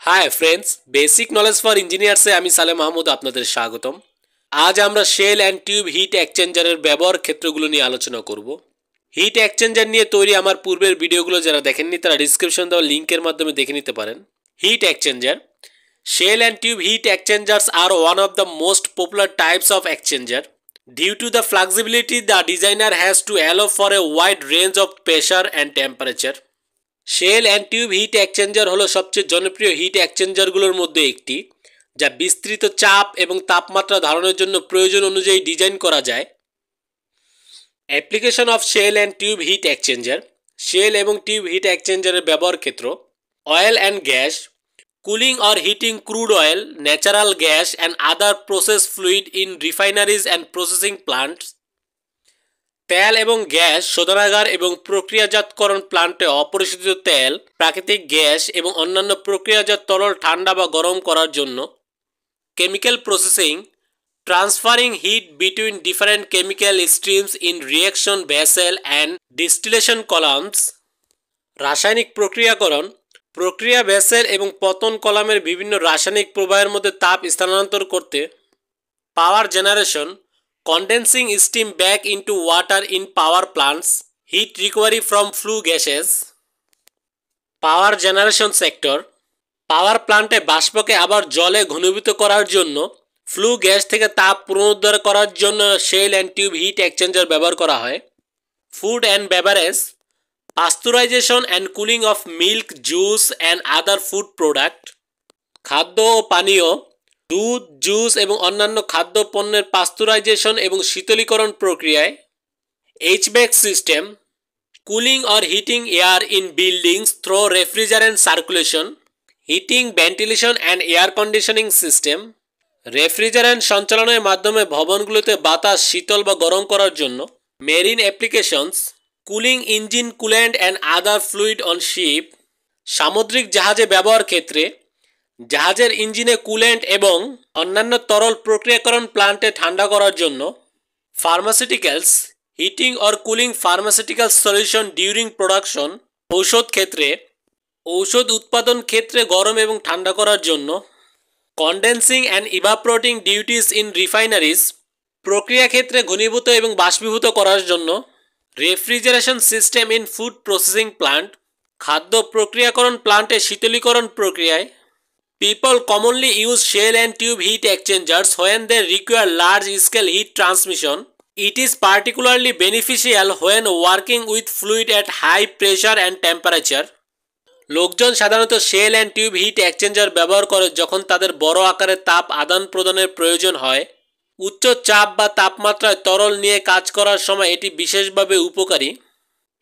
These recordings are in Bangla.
High friends, basic knowledge for ইঞ্জিনিয়ার্সে আমি সালেম মাহমুদ আপনাদের স্বাগতম। আজ আমরা শেল অ্যান্ড টিউব হিট এক্সচেঞ্জারের ব্যবহার ক্ষেত্রগুলো নিয়ে আলোচনা করব। হিট এক্সচেঞ্জার নিয়ে তৈরি আমার পূর্বের ভিডিওগুলো যারা দেখেননি তারা ডিসক্রিপশন দেওয়া লিঙ্কের মাধ্যমে দেখে নিতে পারেন। Heat exchanger, shell and tube heat exchangers are one of the most popular types of exchanger. Due to the flexibility, the designer has to allow for a wide range of pressure and temperature. Shell and tube heat exchanger হলো সবচেয়ে জনপ্রিয় হিট এক্সচেঞ্জারগুলোর মধ্যে একটি, যা বিস্তৃত চাপ এবং তাপমাত্রা ধারণের জন্য প্রয়োজন অনুযায়ী ডিজাইন করা যায়। Application of shell and tube heat exchanger. Shell এবং টিউব হিট এক্সচেঞ্জারের ব্যবহার ক্ষেত্র: oil and gas, cooling or heating crude oil, natural gas and other process fluid in refineries and processing plants. তেল এবং গ্যাস শোধনাগার এবং প্রক্রিয়াজাতকরণ প্লান্টে অপরিশোধিত তেল, প্রাকৃতিক গ্যাস এবং অন্যান্য প্রক্রিয়াজাত তরল ঠান্ডা বা গরম করার জন্য। Chemical processing, transferring heat between different chemical streams in reaction vessel and distillation columns. রাসায়নিক প্রক্রিয়াকরণ, প্রক্রিয়া ভেসেল এবং পতন কলামের বিভিন্ন রাসায়নিক প্রবাহের মধ্যে তাপ স্থানান্তর করতে। পাওয়ার generation, condensing steam back into water in power plants, heat recovery from flue gases. Power generation sector, power প্লান্টে বাষ্পকে আবার জলে ঘনীভূত করার জন্য ফ্লু গ্যাস থেকে তাপ পুনরুদ্ধার করার জন্য shell and tube heat exchanger ব্যবহার করা হয়। Food and beverage, pasteurisation and cooling of milk, juice and other food product. খাদ্য ও পানীয়, দুধ, জুস এবং অন্যান্য খাদ্য পণ্যের পাস্তুরাইজেশন এবং শীতলীকরণ প্রক্রিয়ায়। HVAC system, cooling or heating air in buildings through refrigerant circulation. Heating, ventilation and air conditioning system, refrigerant সঞ্চালনের মাধ্যমে ভবনগুলোতে বাতাস শীতল বা গরম করার জন্য। Marine applications, cooling engine coolant and other fluid on ship. সামুদ্রিক জাহাজে ব্যবহার ক্ষেত্রে জাহাজের ইঞ্জিনে কুল্যান্ট এবং অন্যান্য তরল প্রক্রিয়াকরণ প্লান্টে ঠান্ডা করার জন্য। Pharmaceuticals, heating or cooling pharmaceutical solution during production. ঔষধ ক্ষেত্রে ঔষধ উৎপাদন ক্ষেত্রে গরম এবং ঠান্ডা করার জন্য। Condensing and evaporating duties in refineries, প্রক্রিয়া ক্ষেত্রে ঘনীভূত এবং বাষ্পীভূত করার জন্য। Refrigeration system in food processing plant, খাদ্য প্রক্রিয়াকরণ প্লান্টে শীতলীকরণ প্রক্রিয়ায়। People commonly use shell and tube heat exchangers when they require large-scale heat transmission. It is particularly beneficial when working with fluid at high pressure and temperature. লোকজন সাধারণত shell and tube heat exchanger ব্যবহার করে যখন তাদের বড় আকারের তাপ আদান প্রদানের প্রয়োজন হয়। উচ্চ চাপ বা তাপমাত্রায় তরল নিয়ে কাজ করার সময় এটি বিশেষভাবে উপকারী।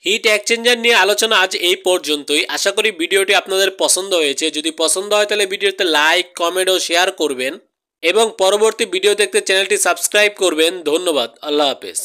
হিট এক্সচেঞ্জার নিয়ে আলোচনা আজ এই পর্যন্তই। আশা করি ভিডিওটি আপনাদের পছন্দ হয়েছে। যদি পছন্দ হয় তাহলে ভিডিওতে লাইক, কমেন্ট ও শেয়ার করবেন এবং পরবর্তী ভিডিও দেখতে চ্যানেলটি সাবস্ক্রাইব করবেন। ধন্যবাদ। আল্লাহ হাফেজ।